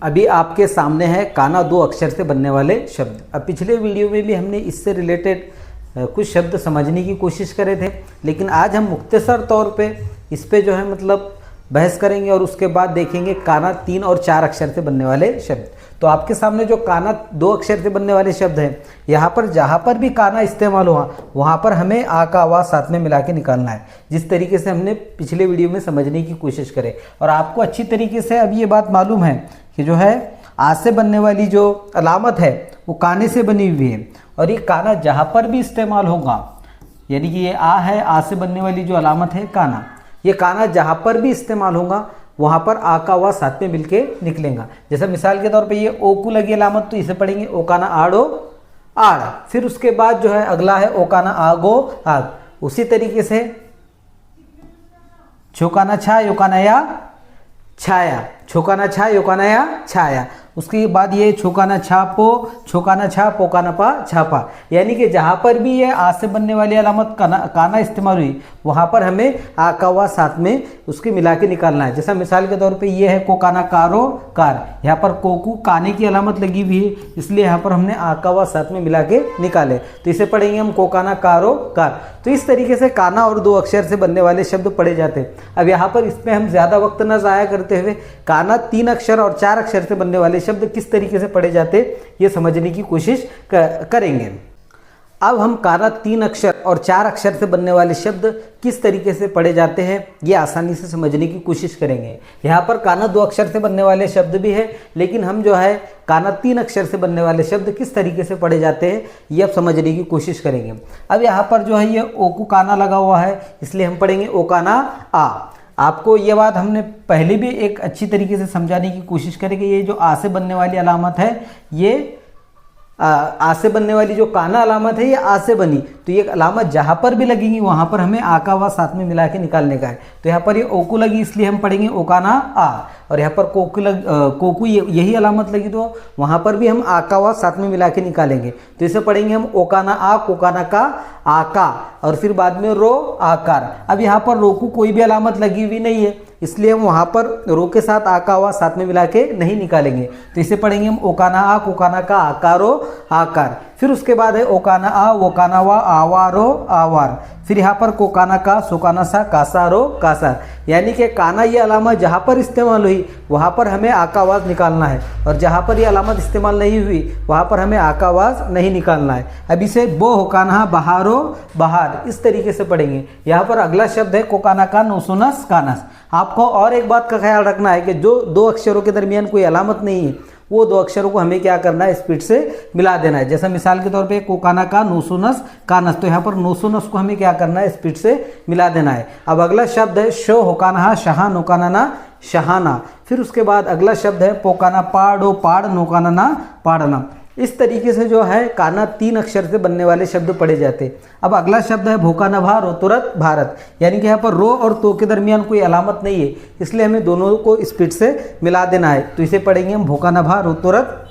अभी आपके सामने है काना दो अक्षर से बनने वाले शब्द। अब पिछले वीडियो में भी हमने इससे रिलेटेड कुछ शब्द समझने की कोशिश करे थे, लेकिन आज हम मुख्तसर तौर पे इस पे जो है मतलब बहस करेंगे और उसके बाद देखेंगे काना 3 और 4 अक्षर से बनने वाले शब्द। तो आपके सामने जो काना 2 अक्षर से बनने वाले शब्द हैं, यहाँ पर जहाँ पर भी काना इस्तेमाल हुआ वहाँ पर हमें आ का आवाज़ साथ में मिला के निकालना है, जिस तरीके से हमने पिछले वीडियो में समझने की कोशिश करे। और आपको अच्छी तरीके से अब ये बात मालूम है कि जो है आ से बनने वाली जो अलामत है वो काने से बनी हुई है, और ये काना जहाँ पर भी इस्तेमाल होगा, यानी कि ये आ है, आ से बनने वाली जो अलामत है काना, ये काना जहाँ पर भी इस्तेमाल होगा वहाँ पर आ का आवाज़ साथ में मिलके निकलेगा। जैसे मिसाल के तौर पे ये ओ को लगी अलामत, तो इसे पढ़ेंगे ओ काना आड़ो आड़। फिर उसके बाद जो है अगला है ओ काना आगो आग। उसी तरीके से छोकाना छा योकाना या छाया, छोकाना छा योकाना या छाया। उसके बाद ये छोकाना छापो, छोकाना छा पोकाना पा छापा। यानी कि जहाँ पर भी ये आ से बनने वाली अलामत काना इस्तेमाल हुई वहाँ पर हमें आ का आवाज़ साथ में उसके मिला के निकालना है। जैसा मिसाल के तौर पे ये है कोकाना कारो कार, यहाँ पर कोकू काने की अलामत लगी हुई है, इसलिए यहाँ पर हमने आ का आवाज़ साथ में मिला के निकाले, तो इसे पढ़ेंगे हम कोकाना कारो कार। तो इस तरीके से काना और 2 अक्षर से बनने वाले शब्द पढ़े जाते हैं। अब यहाँ पर इसमें हम ज़्यादा वक्त न ज़ाया करते हुए काना 3 अक्षर और 4 अक्षर से बनने वाले शब्द किस तरीके से पढ़े जाते ये समझने की कोशिश करेंगे। अब हम काना 3 अक्षर और 4 अक्षर से बनने वाले शब्द किस तरीके से पढ़े जाते हैं ये आसानी से समझने की कोशिश करेंगे। यहाँ पर काना 2 अक्षर से बनने वाले शब्द भी है, लेकिन हम जो है काना 3 अक्षर से बनने वाले शब्द किस तरीके से पढ़े जाते हैं ये अब समझने की कोशिश करेंगे। अब यहाँ पर जो है ये ओ को काना लगा हुआ है, इसलिए हम पढ़ेंगे ओ काना आ। आपको ये बात हमने पहले भी एक अच्छी तरीके से समझाने की कोशिश करें कि ये जो आ से बनने वाली अलामत है, ये आ से बनने वाली जो काना अलामत है ये आ से बनी, तो ये अलामत जहाँ पर भी लगेगी वहाँ पर हमें आ का आवाज़ साथ में मिला के निकालने का है। तो यहाँ पर ये ओ को लगी इसलिए हम पढ़ेंगे ओ काना आ, और यहाँ पर कोकू यही अलामत लगी तो वहाँ पर भी हम आ का आवाज़ साथ में मिला के निकालेंगे, तो इसे पढ़ेंगे हम ओ काना आ, कोकाना का आका, और फिर बाद में रो आकार। अब यहाँ पर रो को कोई भी अलामत लगी हुई नहीं है, इसलिए हम वहाँ पर रो के साथ आ का आवाज़ साथ में मिला के नहीं निकालेंगे, तो इसे पढ़ेंगे हम ओकाना आ, कोकाना का आकारो आकार। फिर उसके बाद है ओकाना आ, वोकाना वा, आवारो आवार। फिर यहाँ पर कोकाना का, सोकाना सा, कासारो कासार। यानी कि काना ये अलामत जहाँ पर इस्तेमाल हुई वहाँ पर हमें आ का आवाज़ निकालना है, और जहाँ पर ये अलामत इस्तेमाल नहीं हुई वहाँ पर हमें आ का आवाज़ नहीं निकालना है। अब इसे बो होकाना बहारो बहार, इस तरीके से पढ़ेंगे। यहाँ पर अगला शब्द है कोकाना का, नोसोनस कानस। आपको और एक बात का ख्याल रखना है कि जो 2 अक्षरों के दरमियान कोई अलामत नहीं है वो 2 अक्षरों को हमें क्या करना है, स्पीड से मिला देना है। जैसा मिसाल के तौर पे कोकाना का नोसोनस कानस, तो यहाँ पर नोसोनस को हमें क्या करना है, स्पीड से मिला देना है। अब अगला शब्द है शो होकाना शहा नोकाना ना शहाना। फिर उसके बाद अगला शब्द है पोकाना पाड़ो पाड़ नोकाना ना पाड़ना। इस तरीके से जो है काना 3 अक्षर से बनने वाले शब्द पढ़े जाते। अब अगला शब्द है भोकाना भा रोतुरत भारत, यानी कि यहाँ पर रो और तो के दरमियान कोई अलामत नहीं है, इसलिए हमें दोनों को स्पीड से मिला देना है, तो इसे पढ़ेंगे हम भोकाना भा रोतुरत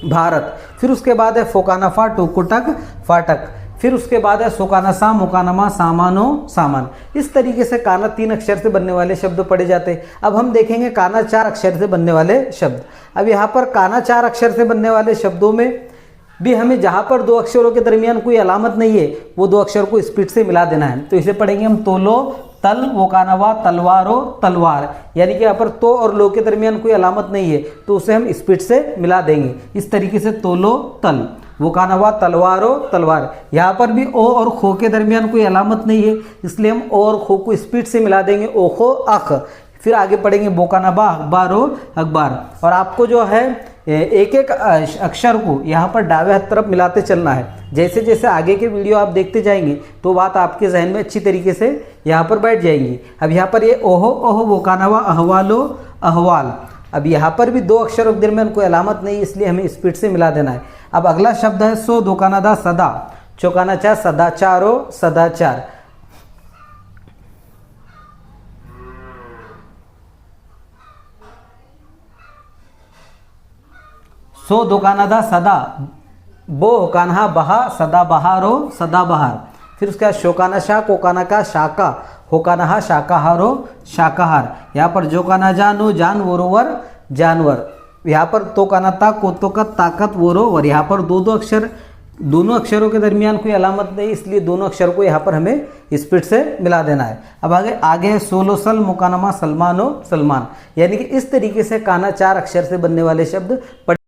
भारत। फिर उसके बाद है फोकाना फा टोकुटक फाटक। फिर उसके बाद है सोकाना सा, मोकाना मा, सामानो सामान। इस तरीके से काना 3 अक्षर से बनने वाले शब्द पढ़े जाते। अब हम देखेंगे काना 4 अक्षर से बनने वाले शब्द। अब यहाँ पर काना 4 अक्षर से बनने वाले शब्दों में भी हमें जहाँ पर 2 अक्षरों के दरमियान कोई अलामत नहीं है वो 2 अक्षर को स्पीड से मिला देना है, तो इसे पढ़ेंगे हम तोलो तल, वोकानावा तलवारो तलवार। यानी कि यहाँ पर तो और लो के दरमियान कोई अलामत नहीं है तो उसे हम स्पीड से मिला देंगे। इस तरीके से तोलो तल, वोकानावा तलवारो तलवार। यहाँ पर भी ओ और खो के दरमियान कोई अलामत नहीं है, इसलिए हम ओ और खो को स्पीड से मिला देंगे, ओ खो अख। फिर आगे पढ़ेंगे बोकानाबा अखबारो अखबार। और आपको जो है एक एक अक्षर को यहाँ पर दावे हाथ तरफ मिलाते चलना है। जैसे जैसे आगे के वीडियो आप देखते जाएंगे तो बात आपके जहन में अच्छी तरीके से यहाँ पर बैठ जाएंगी। अब यहाँ पर ये ओहो ओहो वोकानावा अहवालो अहवाल। अब यहाँ पर भी 2 अक्षरों के दरमियान कोई अलामत नहीं, इसलिए हमें स्पीड से मिला देना है। अब अगला शब्द है सो दोकानादा सदा, चौकाना चा सदाचारो सदाचार। सो दोकानादा सदा, बो होकाना बहा सदा बहारो सदा बहार। फिर उसके बाद शोकाना शाह, कोकाना का शाका, होकाना शाकाहारो शाकाहार। यहाँ पर जोकाना जानो जानवरोवर जानवर, यहाँ पर तो का ना ता, कोतो का ताकत वोरो, और यहाँ पर दो अक्षर, दोनों अक्षरों के दरमियान कोई अलामत नहीं, इसलिए दोनों अक्षर को यहाँ पर हमें स्पीड से मिला देना है। अब आगे है सोलो सल मुकानमा सलमानो सलमान, यानी कि इस तरीके से काना 4 अक्षर से बनने वाले शब्द